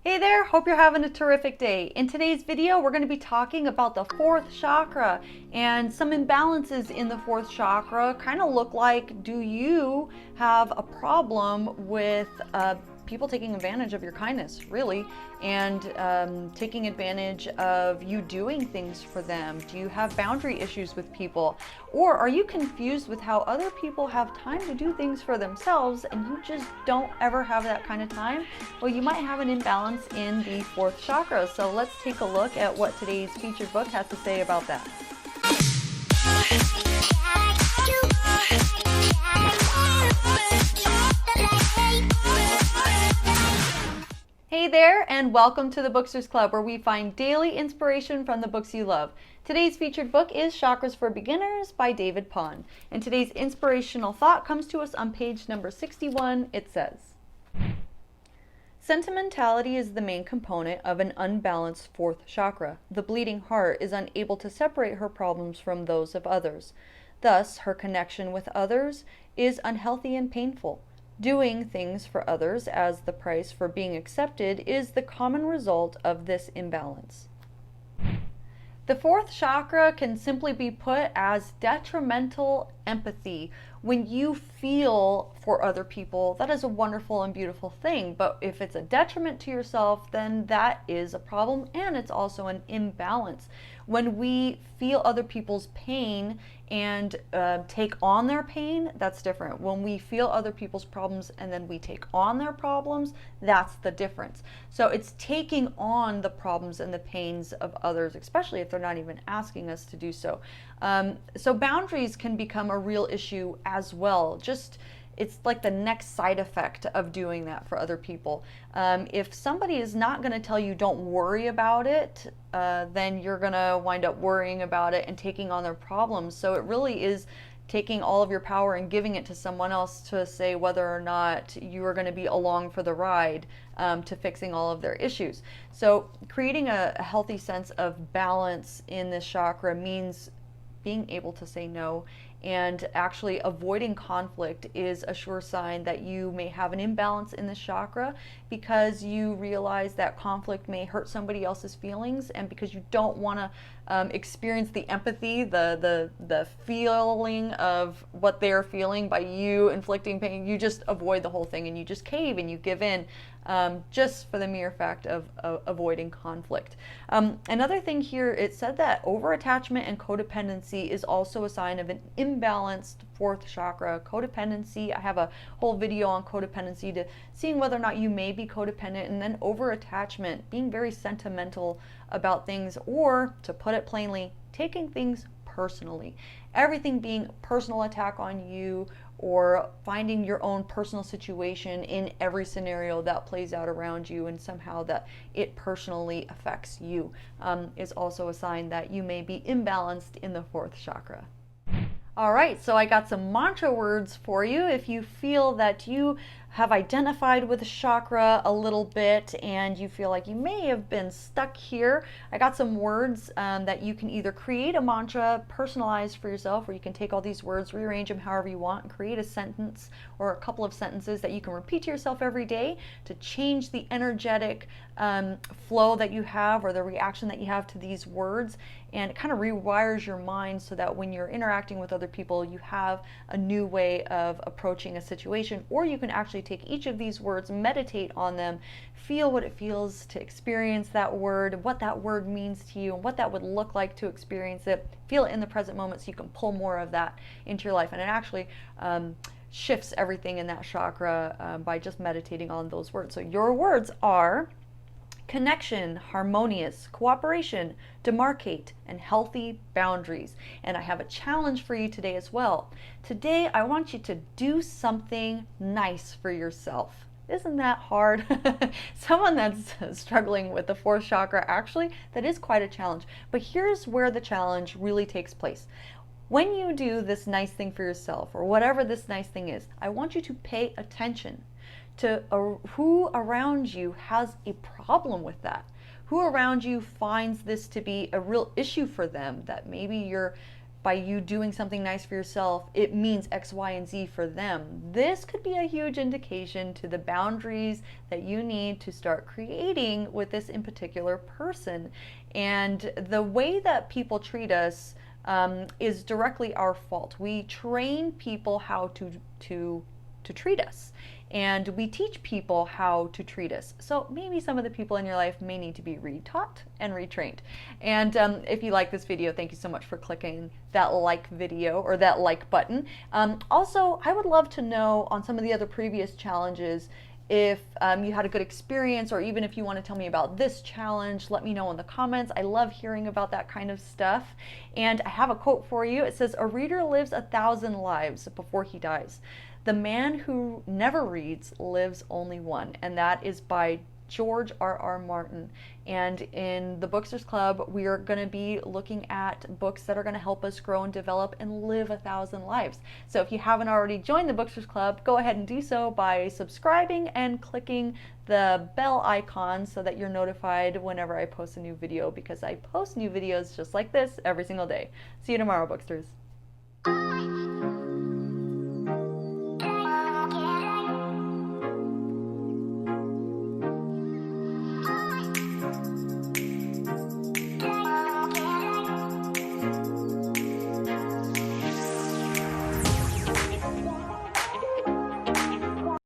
Hey there, hope you're having a terrific day. In today's video, we're going to be talking about the fourth chakra, and some imbalances in the fourth chakra kind of look like, do you have a problem with people taking advantage of your kindness, really, and taking advantage of you doing things for them? Do you have boundary issues with people? Or are you confused with how other people have time to do things for themselves and you just don't ever have that kind of time? Well, you might have an imbalance in the fourth chakra. So let's take a look at what today's featured book has to say about that. Hey there, and welcome to the Booksters Club, where we find daily inspiration from the books you love. Today's featured book is Chakras for Beginners by David Pond. And today's inspirational thought comes to us on page number 61. It says, sentimentality is the main component of an unbalanced fourth chakra. The bleeding heart is unable to separate her problems from those of others. Thus, her connection with others is unhealthy and painful. Doing things for others as the price for being accepted is the common result of this imbalance. The fourth chakra can simply be put as detrimental empathy. When you feel for other people, that is a wonderful and beautiful thing. But if it's a detriment to yourself, then that is a problem, and it's also an imbalance. When we feel other people's pain and take on their pain, that's different. When we feel other people's problems and then we take on their problems, that's the difference. So it's taking on the problems and the pains of others, especially if they're not even asking us to do so. So boundaries can become a real issue as well. It's like the next side effect of doing that for other people. If somebody is not going to tell you don't worry about it, then you're going to wind up worrying about it and taking on their problems. So it really is taking all of your power and giving it to someone else to say whether or not you are going to be along for the ride to fixing all of their issues. So creating a healthy sense of balance in this chakra means being able to say no, and actually avoiding conflict is a sure sign that you may have an imbalance in this chakra, because you realize that conflict may hurt somebody else's feelings, and because you don't want to experience the empathy, the feeling of what they're feeling by you inflicting pain, you just avoid the whole thing and you just cave and you give in, just for the mere fact of avoiding conflict. Another thing here, it said that over-attachment and codependency is also a sign of an imbalanced fourth chakra. Codependency, I have a whole video on codependency, to seeing whether or not you may be codependent, and then over-attachment, being very sentimental about things, or to put it plainly, taking things personally. Everything being personal attack on you, or finding your own personal situation in every scenario that plays out around you, and somehow that it personally affects you, is also a sign that you may be imbalanced in the fourth chakra. All right, so I got some mantra words for you. If you feel that you have identified with the chakra a little bit and you feel like you may have been stuck here, I got some words that you can either create a mantra personalized for yourself, or you can take all these words, rearrange them however you want, and create a sentence or a couple of sentences that you can repeat to yourself every day to change the energetic flow that you have, or the reaction that you have to these words. And it kind of rewires your mind so that when you're interacting with other people, you have a new way of approaching a situation. Or you can actually take each of these words, meditate on them, feel what it feels to experience that word, what that word means to you, and what that would look like to experience it. Feel it in the present moment so you can pull more of that into your life. And it actually shifts everything in that chakra by just meditating on those words. So your words are connection, harmonious, cooperation, demarcate, and healthy boundaries. And I have a challenge for you today as well. Today, I want you to do something nice for yourself. Isn't that hard? Someone that's struggling with the fourth chakra, actually, that is quite a challenge. But here's where the challenge really takes place. When you do this nice thing for yourself, or whatever this nice thing is, I want you to pay attention to who around you has a problem with that. Who around you finds this to be a real issue for them, that maybe you're by you doing something nice for yourself, it means X, Y, and Z for them. This could be a huge indication to the boundaries that you need to start creating with this in particular person. And the way that people treat us is directly our fault. We train people how to treat us, and we teach people how to treat us. So maybe some of the people in your life may need to be retaught and retrained. And if you like this video, thank you so much for clicking that like video or that like button. Also, I would love to know on some of the other previous challenges if you had a good experience, or even if you want to tell me about this challenge, let me know in the comments. I love hearing about that kind of stuff. And I have a quote for you. It says, "A reader lives 1,000 lives before he dies. The man who never reads lives only one." And that is by George R.R. Martin. And in the Booksters Club, we are going to be looking at books that are going to help us grow and develop and live 1,000 lives. So if you haven't already joined the Booksters Club, go ahead and do so by subscribing and clicking the bell icon so that you're notified whenever I post a new video, because I post new videos just like this every single day. See you tomorrow, Booksters.